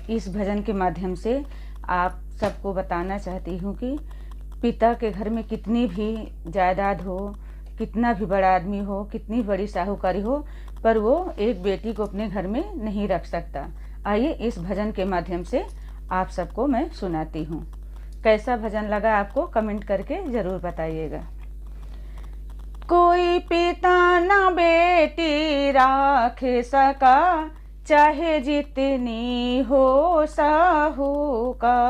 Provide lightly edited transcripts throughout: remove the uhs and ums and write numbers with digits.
इस भजन के माध्यम से आप सबको बताना चाहती हूँ कि पिता के घर में कितनी भी जायदाद हो, कितना भी बड़ा आदमी हो, कितनी बड़ी साहूकारी हो, पर वो एक बेटी को अपने घर में नहीं रख सकता। आइए इस भजन के माध्यम से आप सबको मैं सुनाती हूँ। कैसा भजन लगा आपको कमेंट करके ज़रूर बताइएगा। कोई पिता ना बेटी राख सका, चाहे जितनी हो साहूकारी।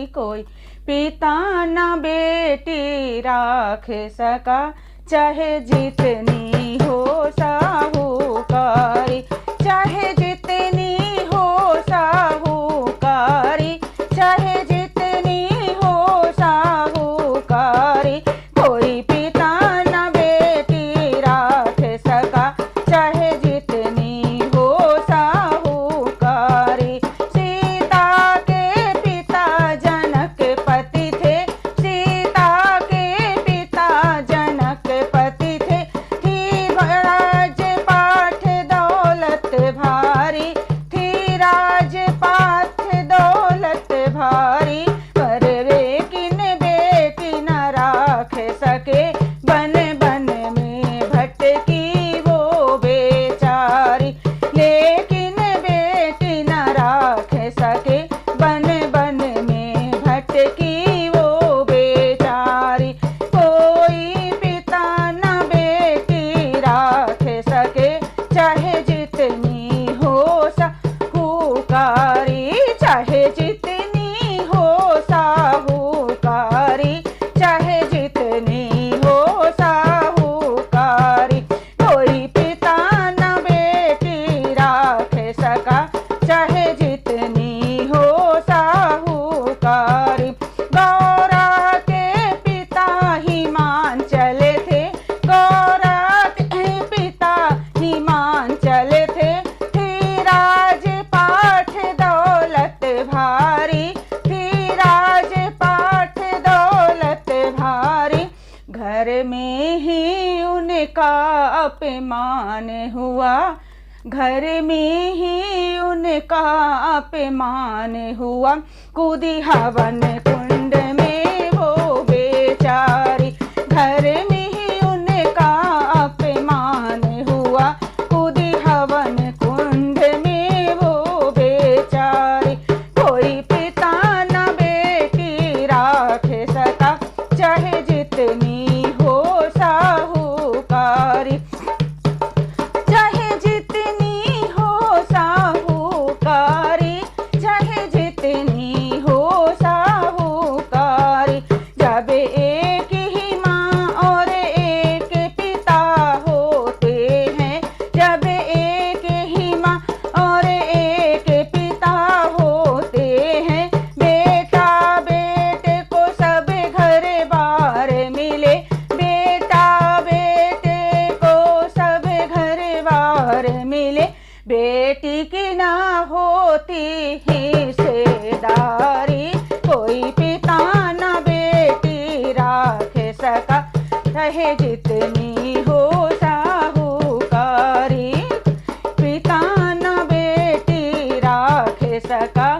कोई पिता ना बेटी राख सका, चाहे जितनी हो साहूकारी। चाहे जितनी हो साहूकारी, चाहे जितनी हो साहूकारी। कोई पिता ना बेटी राख सका, चाहे जितनी हो साहूकारी। सीता के पिता जनक पति थे, सीता के पिता जनक पति थे। थी राजपाठ दौलत भारी, थी राजपाठ दौलत भारी। पर वे किन बेटी न राख सके, बन बन में भटकी वो बेचारी। लेकिन बेटी न राख सके, बन बन में भटकी वो बेचारी। कोई पिता न बेटी राख सके, चाहे जितनी हो साहूकारी। चाहे जितनी हो साहूकारी, चाहे जितनी हो साहूकारी। कोई पिता न बेटी राख सका, चाहे जितनी हो साहूकारी। गौरा के पिता हिमांचल थे, गौरा के पिता हिमांचल थे। थी राजपाठ दौलत भारी, थी राजपाठ दौलत भारी। घर में ही उनका अपमान हुआ, घर में ही उनका अपमान हुआ। कूदी हवन कुंड में वो बेचारी, घर में ही उनका अपमान हुआ। कूदी हवन कुंड में वो बेचारी। कोई पिता न बेटी राख सका, चाहे जितनी हो साहूकारी। चाहे जितनी हो साहूकारी, चाहे जितनी हो साहूकारी। जब एक ही माँ और एक पिता होते हैं, जब एक ही माँ और एक पिता होते हैं। बेटा बेटे को सब घर बार मिले, बेटा बेटे को सब घर बार मिले। बेटी की ना होती हिस्सेदारी। कोई पिता न बेटी राख सका, चाहे जितनी हो साहूकारी। पिता न बेटी राख सका,